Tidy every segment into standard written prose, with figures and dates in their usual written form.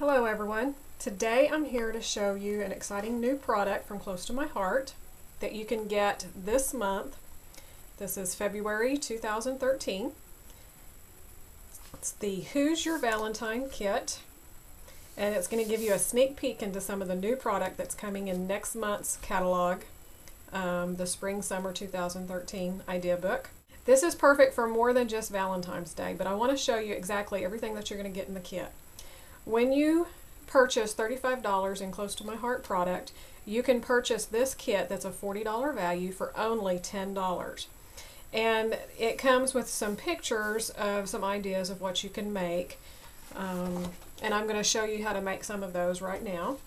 Hello everyone. Today I'm here to show you an exciting new product from Close to My Heart that you can get this month. This is February 2013. It's the Who's Your Valentine kit, and it's going to give you a sneak peek into some of the new product that's coming in next month's catalog, the Spring Summer 2013 idea book. This is perfect for more than just Valentine's Day, but I want to show you exactly everything that you're going to get in the kit. When you purchase $35 in Close to My Heart product, you can purchase this kit that's a $40 value for only $10. And it comes with some pictures of some ideas of what you can make. And I'm going to show you how to make some of those right now.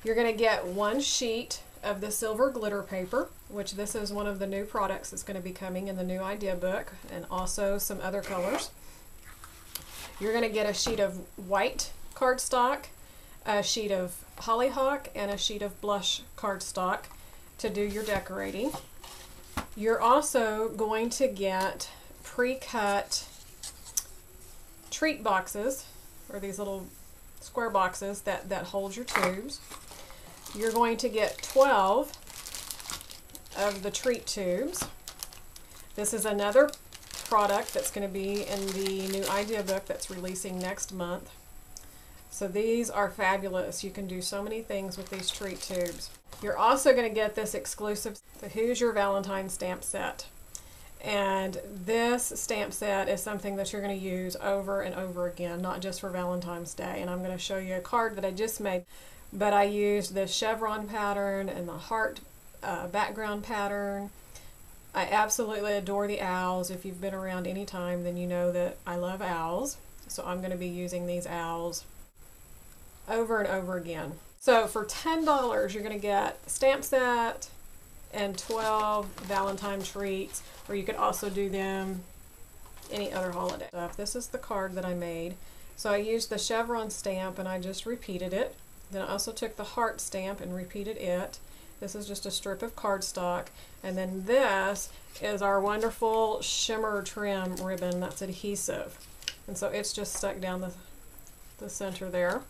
You're going to get one sheet of the silver glitter paper, which this is one of the new products that's going to be coming in the new idea book, and also some other colors. You're going to get a sheet of white cardstock, a sheet of hollyhock, and a sheet of blush cardstock to do your decorating. You're also going to get pre-cut treat boxes, or these little square boxes that hold your tubes. You're going to get 12 of the treat tubes. This is another product that's going to be in the new idea book that's releasing next month. So these are fabulous. You can do so many things with these treat tubes. You're also going to get this exclusive the Who's Your Valentine stamp set. And this stamp set is something that you're going to use over and over again, not just for Valentine's Day. And I'm going to show you a card that I just made, but I used this chevron pattern and the heart background pattern. I absolutely adore the owls. If you've been around any time, then you know that I love owls. So I'm going to be using these owls over and over again. So for $10, you're going to get a stamp set and 12 Valentine treats, or you could also do them any other holiday stuff. This is the card that I made. So I used the chevron stamp and I just repeated it. Then I also took the heart stamp and repeated it. This is just a strip of cardstock. And then this is our wonderful shimmer trim ribbon that's adhesive. And so it's just stuck down the center there.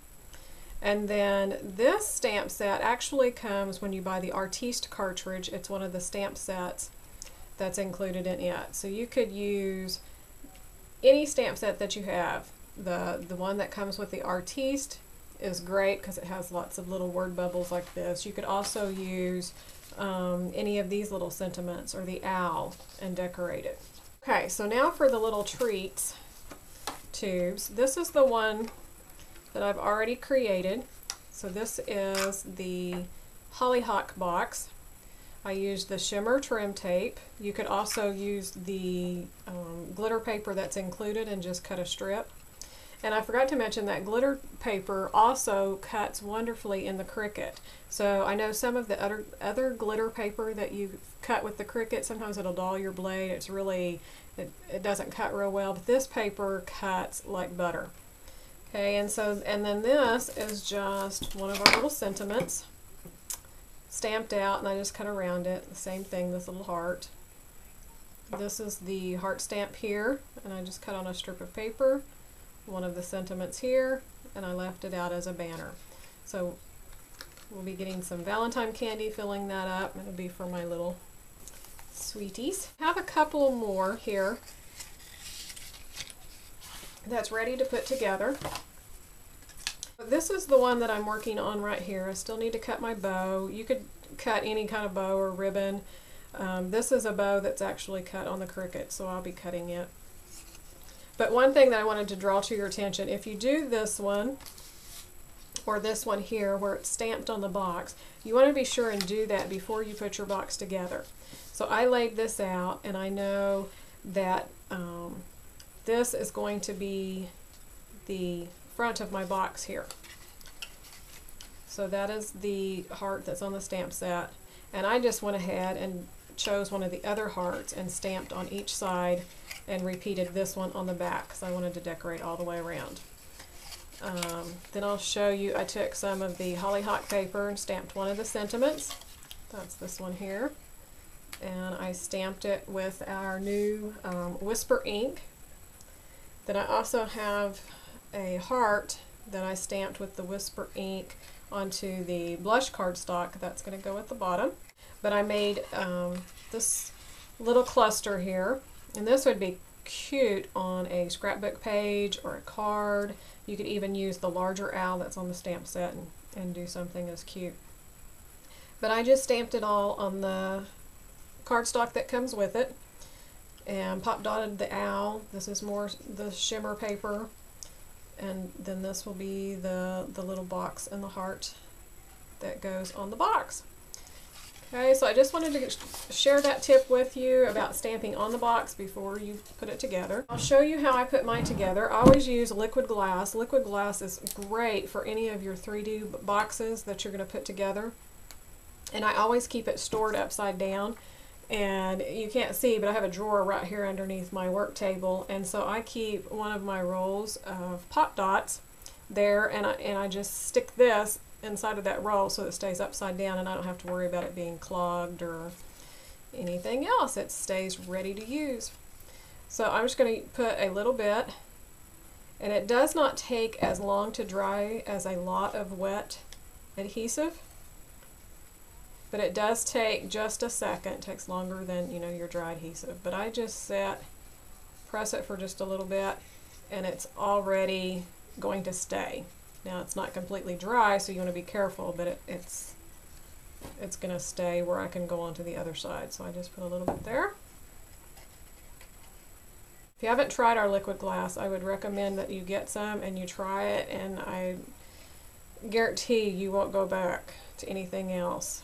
And then this stamp set actually comes when you buy the Artiste cartridge. It's one of the stamp sets that's included in it. So you could use any stamp set that you have. The one that comes with the Artiste is great because it has lots of little word bubbles like this. You could also use any of these little sentiments or the owl and decorate it. Okay, so now for the little treats tubes. This is the one that I've already created. So this is the hollyhock box. I used the shimmer trim tape. You could also use the glitter paper that's included and just cut a strip. And I forgot to mention that glitter paper also cuts wonderfully in the Cricut. So I know some of the other glitter paper that you cut with the Cricut, sometimes it'll dull your blade. It's really, it doesn't cut real well, but this paper cuts like butter. Okay, and then this is just one of our little sentiments stamped out, and I just cut around it. The same thing, this little heart. This is the heart stamp here, and I just cut on a strip of paper. One of the sentiments here, and I left it out as a banner. So we'll be getting some Valentine candy filling that up. It'll be for my little sweeties. I have a couple more here that's ready to put together. This is the one that I'm working on right here. I still need to cut my bow. You could cut any kind of bow or ribbon. This is a bow that's actually cut on the Cricut, so I'll be cutting it. But one thing that I wanted to draw to your attention, if you do this one, or this one here where it's stamped on the box, you want to be sure and do that before you put your box together. So I laid this out, and I know that this is going to be the front of my box here. So that is the heart that's on the stamp set, and I just went ahead and chose one of the other hearts and stamped on each side and repeated this one on the back because I wanted to decorate all the way around. Then I'll show you, I took some of the hollyhock paper and stamped one of the sentiments. That's this one here. And I stamped it with our new Whisper ink. Then I also have a heart that I stamped with the Whisper ink onto the blush cardstock that's going to go at the bottom. But I made this little cluster here, and this would be cute on a scrapbook page or a card. You could even use the larger owl that's on the stamp set and do something as cute. But I just stamped it all on the cardstock that comes with it and pop dotted the owl. This is more the shimmer paper, and then this will be the little box and the heart that goes on the box. Okay, so I just wanted to share that tip with you about stamping on the box before you put it together. I'll show you how I put mine together. I always use liquid glass. Liquid glass is great for any of your 3D boxes that you're going to put together. And I always keep it stored upside down. And you can't see, but I have a drawer right here underneath my work table. And so I keep one of my rolls of pop dots there, and I just stick this inside of that roll so it stays upside down, and I don't have to worry about it being clogged or anything else. It stays ready to use. So I'm just going to put a little bit, and it does not take as long to dry as a lot of wet adhesive, but it does take just a second. It takes longer than, you know, your dry adhesive. But I just press it for just a little bit, and it's already going to stay. Now it's not completely dry, so you want to be careful, but it's going to stay where I can go on to the other side. So I just put a little bit there. If you haven't tried our liquid glass, I would recommend that you get some and you try it, and I guarantee you won't go back to anything else.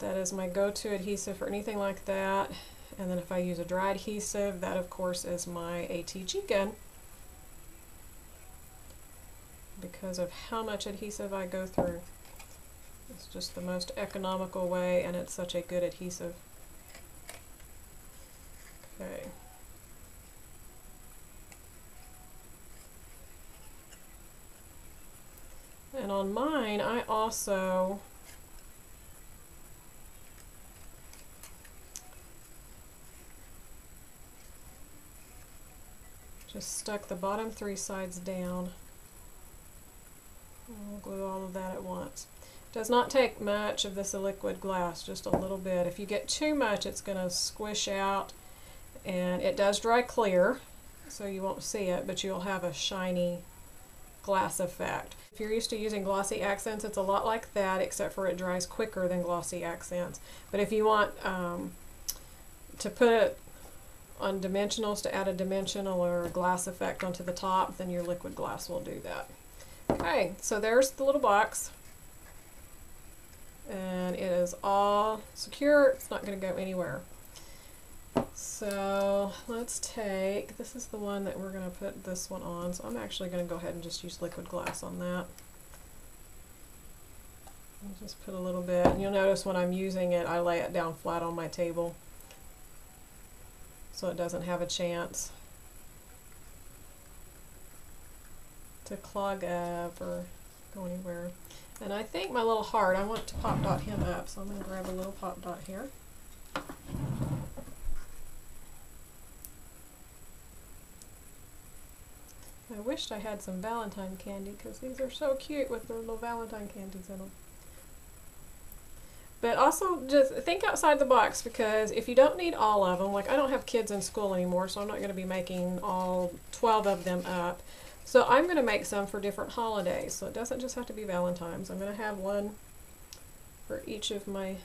That is my go-to adhesive for anything like that. And then if I use a dry adhesive, that of course is my ATG gun, because of how much adhesive I go through. It's just the most economical way, and it's such a good adhesive. Okay. And on mine, I also just stuck the bottom 3 sides down. I'll glue all of that at once. It does not take much of this liquid glass, just a little bit. If you get too much, it's going to squish out, and it does dry clear, so you won't see it, but you'll have a shiny glass effect. If you're used to using glossy accents, it's a lot like that, except for it dries quicker than glossy accents. But if you want to put it on dimensionals to add a dimensional or a glass effect onto the top, then your liquid glass will do that. Okay, so there's the little box, and it is all secure. It's not going to go anywhere. So let's take, this is the one that we're going to put this one on, so I'm actually going to go ahead and just use liquid glass on that. I'll just put a little bit, and you'll notice when I'm using it, I lay it down flat on my table so it doesn't have a chance to clog up or go anywhere. And I think my little heart, I want to pop dot him up, so I'm going to grab a little pop dot here. I wished I had some Valentine candy, because these are so cute with their little Valentine candies in them. But also just think outside the box, because if you don't need all of them, like I don't have kids in school anymore, so I'm not going to be making all 12 of them up. So I'm going to make some for different holidays, so it doesn't just have to be Valentine's. I'm going to have one for each of my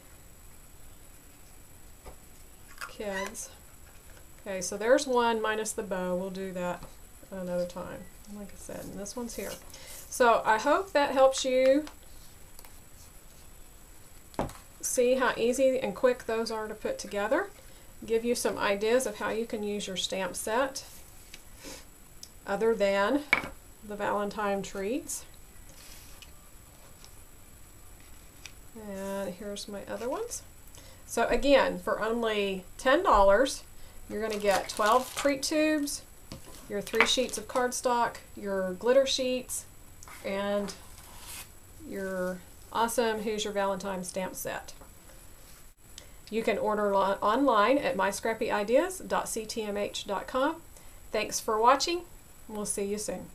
kids. Okay, so there's one minus the bow. We'll do that another time, like I said, and this one's here. So I hope that helps you see how easy and quick those are to put together, give you some ideas of how you can use your stamp set other than the Valentine treats. And here's my other ones. So again, for only $10, you're going to get 12 treat tubes, your 3 sheets of cardstock, your glitter sheets, and your awesome Who's Your Valentine stamp set. You can order online at myscrappyideas.ctmh.com. Thanks for watching. We'll see you soon.